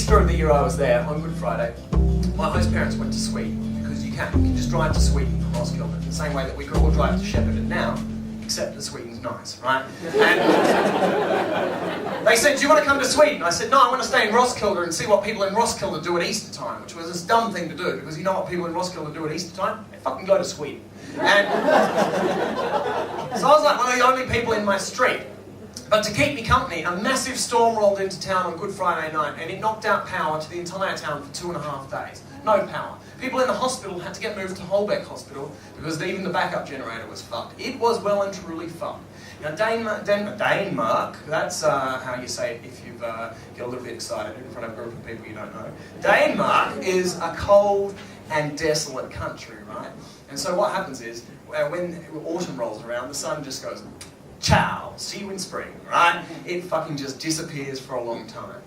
Easter of the year I was there, on Good Friday, my host parents went to Sweden, because you can just drive to Sweden from Roskilde, the same way that we could all drive to Shepparton now, except that Sweden's nice, right? And they said, do you want to come to Sweden? I said, no, I want to stay in Roskilde and see what people in Roskilde do at Easter time, which was this dumb thing to do, because you know what people in Roskilde do at Easter time? They fucking go to Sweden. And so I was like one of the only people in my street. But to keep me company, a massive storm rolled into town on Good Friday night, and it knocked out power to the entire town for 2.5 days. No power. People in the hospital had to get moved to Holbeck Hospital because even the backup generator was fucked. It was well and truly fucked. Now Denmark, that's how you say it if you get a little bit excited in front of a group of people you don't know. Denmark is a cold and desolate country, right? And so what happens is, when autumn rolls around, the sun just goes, ciao, see you in spring, right? It fucking just disappears for a long time.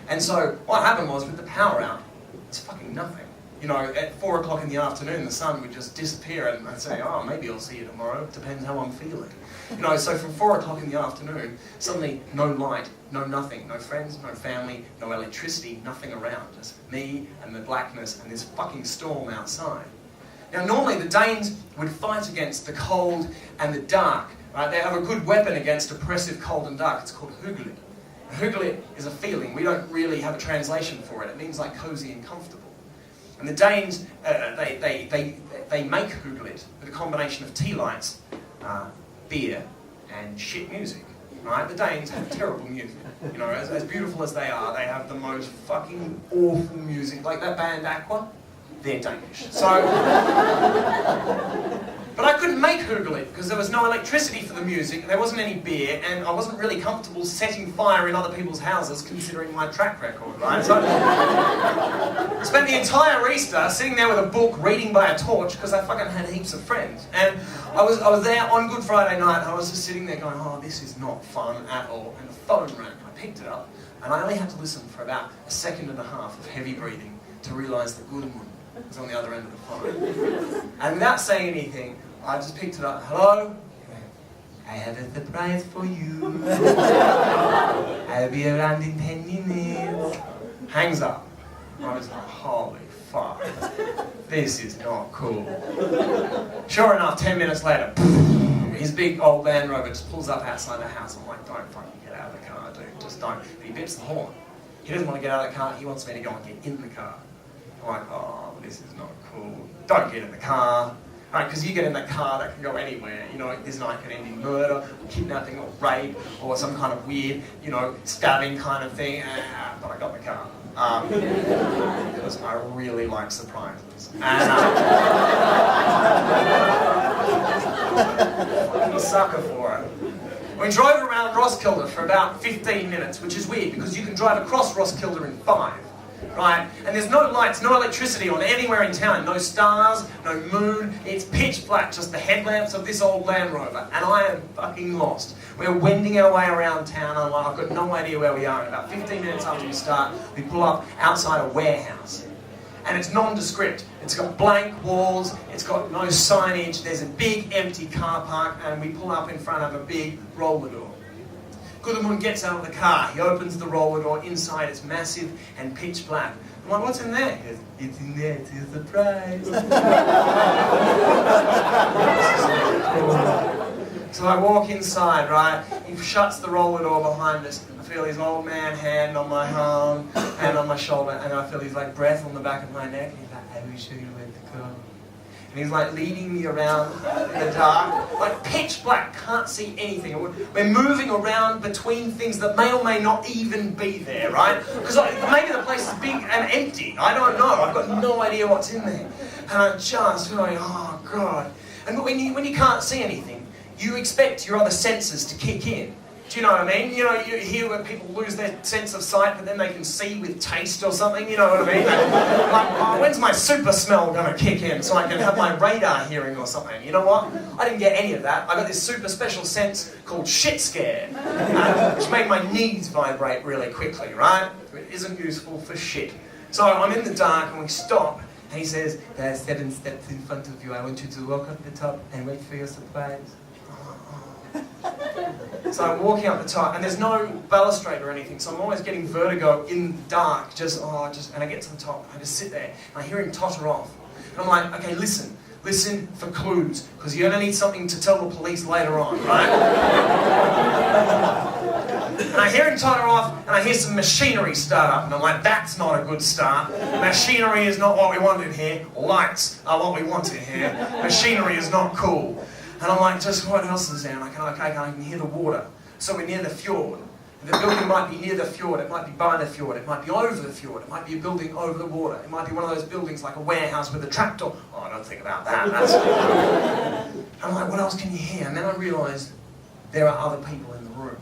And so what happened was, with the power out, it's fucking nothing. You know, at 4 o'clock in the afternoon, the sun would just disappear, and I'd say, oh, maybe I'll see you tomorrow. It depends how I'm feeling. You know, so from 4 o'clock in the afternoon, suddenly no light, no nothing, no friends, no family, no electricity, nothing around. Just me and the blackness and this fucking storm outside. Now, normally the Danes would fight against the cold and the dark. Right? They have a good weapon against oppressive cold and dark. It's called hyggeligt. Hyggeligt is a feeling. We don't really have a translation for it. It means like cozy and comfortable. And the Danes, they make hyggeligt with a combination of tea lights, beer, and shit music. Right? The Danes have terrible music. You know, as beautiful as they are, they have the most fucking awful music. Like that band Aqua, they're Danish. So, but I couldn't make hyggeligt because there was no electricity for the music, there wasn't any beer, and I wasn't really comfortable setting fire in other people's houses considering my track record, right? So I spent the entire Easter sitting there with a book, reading by a torch, because I fucking had heaps of friends. And I was there on Good Friday night, and I was just sitting there going, oh, this is not fun at all. And the phone rang. I picked it up, and I only had to listen for about 1.5 seconds of heavy breathing to realise that Gudmund was on the other end of the phone. And without saying anything, I just picked it up. Hello? I have a surprise for you. I'll be around in 10 minutes. Hangs up. I was like, holy fuck. This is not cool. Sure enough, 10 minutes later, his big old Land Rover just pulls up outside the house. I'm like, don't fucking get out of the car, dude. Just don't. But he bips the horn. He doesn't want to get out of the car. He wants me to go and get in the car. I'm like, oh, this is not cool. Don't get in the car. Right, because you get in that car that can go anywhere. You know, this night can end in murder, or kidnapping, or rape, or some kind of weird, you know, stabbing kind of thing. But I got the car. Because I really like surprises. And I'm a sucker for it. We drove around Roskilde for about 15 minutes, which is weird, because you can drive across Roskilde in 5. Right? And there's no lights, no electricity on anywhere in town, no stars, no moon, it's pitch black, just the headlamps of this old Land Rover, and I am fucking lost. We're wending our way around town, and I've got no idea where we are. And about 15 minutes after we start, we pull up outside a warehouse. And it's nondescript. It's got blank walls, it's got no signage, there's a big empty car park, and we pull up in front of a big roller door. Gudmund gets out of the car, he opens the roller door, inside it's massive and pitch black. I'm like, what's in there? He goes, it's in there, it's a surprise. So I walk inside, right? He shuts the roller door behind us. I feel his old man hand on my arm, hand on my shoulder, and I feel his like breath on the back of my neck. He's like, I will show you where to go. And he's like leading me around in the dark, like pitch black, can't see anything. We're moving around between things that may or may not even be there, right? Because maybe the place is big and empty. I don't know. I've got no idea what's in there. And I'm just going, oh God. And when you can't see anything, you expect your other senses to kick in. Do you know what I mean? You know, you hear where people lose their sense of sight, but then they can see with taste or something, you know what I mean? Like, oh, when's my super smell going to kick in so I can have my radar hearing or something? You know what? I didn't get any of that. I got this super special sense called shit scare, which made my knees vibrate really quickly, right? It isn't useful for shit. So I'm in the dark and we stop, and he says, there are 7 steps in front of you. I want you to walk up the top and wait for your surprise. So So I'm walking up the top, and there's no balustrade or anything, so I'm always getting vertigo in the dark, and I get to the top, and I just sit there, and I hear him totter off. And I'm like, okay, listen for clues, because you're going to need something to tell the police later on, right? And I hear him totter off, and I hear some machinery start up, and I'm like, that's not a good start. Machinery is not what we want in here. Lights are what we want in here. Machinery is not cool. And I'm like, just what else is there? And I can hear the water. So we're near the fjord. The building might be near the fjord, it might be by the fjord, it might be over the fjord, it might be a building over the water, it might be one of those buildings like a warehouse with a trapdoor. Oh, I don't think about that. I'm like, what else can you hear? And then I realised there are other people in the room.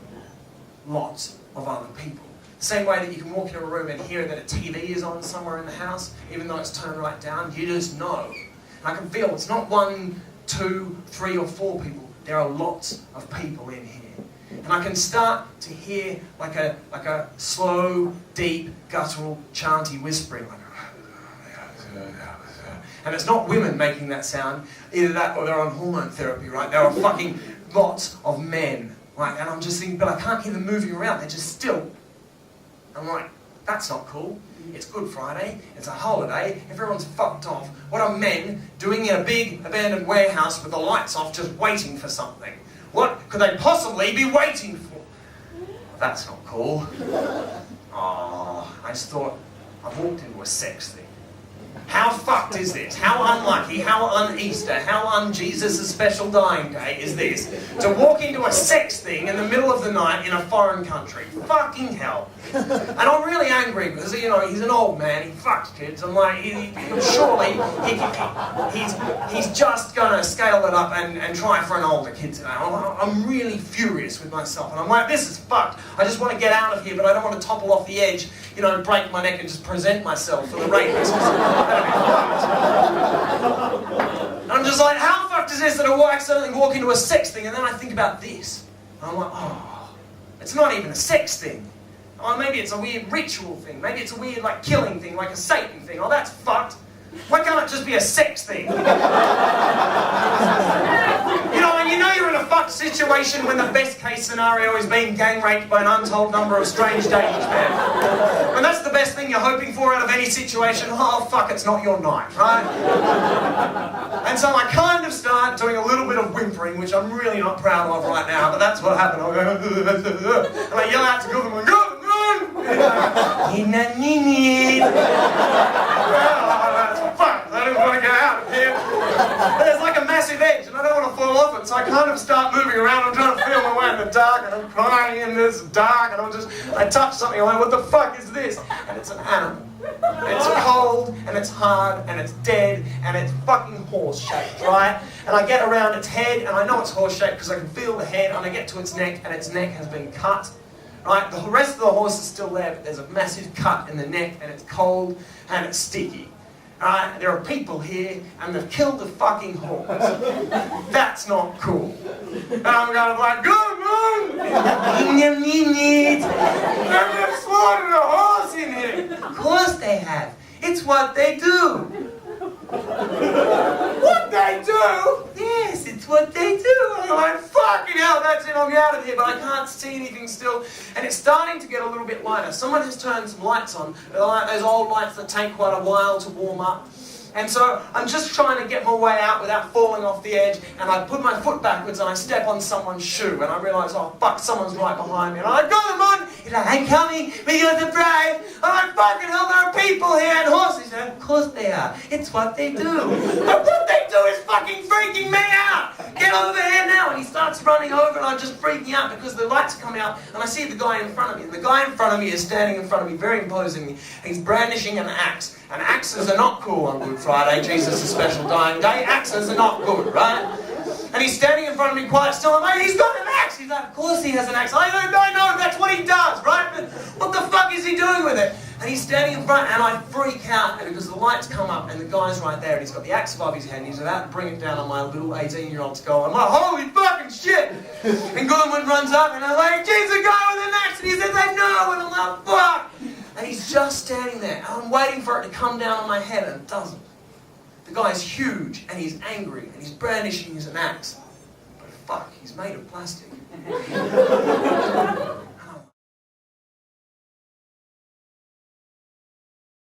Lots of other people. Same way that you can walk into a room and hear that a TV is on somewhere in the house, even though it's turned right down, you just know. And I can feel it's not 1, 2, 3 or 4 people. There are lots of people in here. And I can start to hear like a slow, deep, guttural, chanty whispering. And it's not women making that sound. Either that or they're on hormone therapy, right? There are fucking lots of men. Right? And I'm just thinking, but I can't hear them moving around. They're just still. I'm like, that's not cool. It's Good Friday. It's a holiday. Everyone's fucked off. What are men doing in a big abandoned warehouse with the lights off just waiting for something? What could they possibly be waiting for? That's not cool. Oh, I just thought, I've walked into a sex thing. How fucked is this? How unlucky, how un-Easter, how un-Jesus' special dying day is this? To walk into a sex thing in the middle of the night in a foreign country. Fucking hell. And I'm really angry because, you know, he's an old man, he fucks kids. I'm like, surely he's just going to scale it up and try for an older kid today. I'm really furious with myself. And I'm like, this is fucked. I just want to get out of here, but I don't want to topple off the edge, you know, break my neck and just present myself for the rapist. I'm just like, how fucked is this that I accidentally walk into a sex thing and then I think about this? And I'm like, oh, it's not even a sex thing. Oh, maybe it's a weird ritual thing. Maybe it's a weird, like, killing thing, like a Satan thing. Oh, that's fucked. Why can't it just be a sex thing? You know, and you know you're in a fucked situation when the best case scenario is being gang raped by an untold number of strange dangerous men. And that's the best thing you're hoping for out of any situation. Oh, fuck, it's not your night, right? And so I kind of start doing a little bit of whimpering, which I'm really not proud of right now, but that's what happened. I go, and I yell out to Goodman, Goodman! Fuck, I don't want to get out of here. But there's like a massive edge and I don't want to fall off it, so I kind of start moving around. I'm trying to feel my way in the dark and I'm crying in this dark and I touch something, I'm like, what the fuck is this? And it's an animal. It's cold and it's hard and it's dead and it's fucking horse-shaped, right? And I get around its head and I know it's horse-shaped because I can feel the head, and I get to its neck and its neck has been cut. Right? The rest of the horse is still there, but there's a massive cut in the neck and it's cold and it's sticky. Right? There are people here and they've killed the fucking horse. That's not cool. And I'm going like, good moon! They've slaughtered a horse in here. Of course they have. It's what they do. What they do? Yes, it's what they do. I'm like, fucking hell, that's it, I'm out of here, but I can't see anything still. And it's starting to get a little bit lighter. Someone has turned some lights on. They're like those old lights that take quite a while to warm up. And so I'm just trying to get my way out without falling off the edge, and I put my foot backwards and I step on someone's shoe, and I realise, oh fuck, someone's right behind me. And I'm like, go them on! He's like, I'm coming, we got the bride! I'm like, fucking hell, there are people here and horses. And of course they are. It's what they do. But what they do is fucking freaking me out! Get over here now! And he starts running over and I'm just freaking out because the lights come out and I see the guy in front of me. And the guy in front of me is standing in front of me very imposingly, and he's brandishing an axe. And axes are not cool on Good Friday, Jesus' special dying day. Axes are not good, right? And he's standing in front of me quite still. I'm like, he's got an axe! He's like, of course he has an axe. I know, that's what he does, right? But what the fuck is he doing with it? And he's standing in front and I freak out because the lights come up and the guy's right there and he's got the axe above his head and he's about to bring it down on my little 18-year-old skull. I'm like, holy fucking shit! And Goodman runs up and I'm like, Jesus, a guy with an axe! And he says, I know! And I'm like, fuck! And he's just standing there, and I'm waiting for it to come down on my head, and it doesn't. The guy's huge, and he's angry, and he's brandishing his axe. But fuck, he's made of plastic.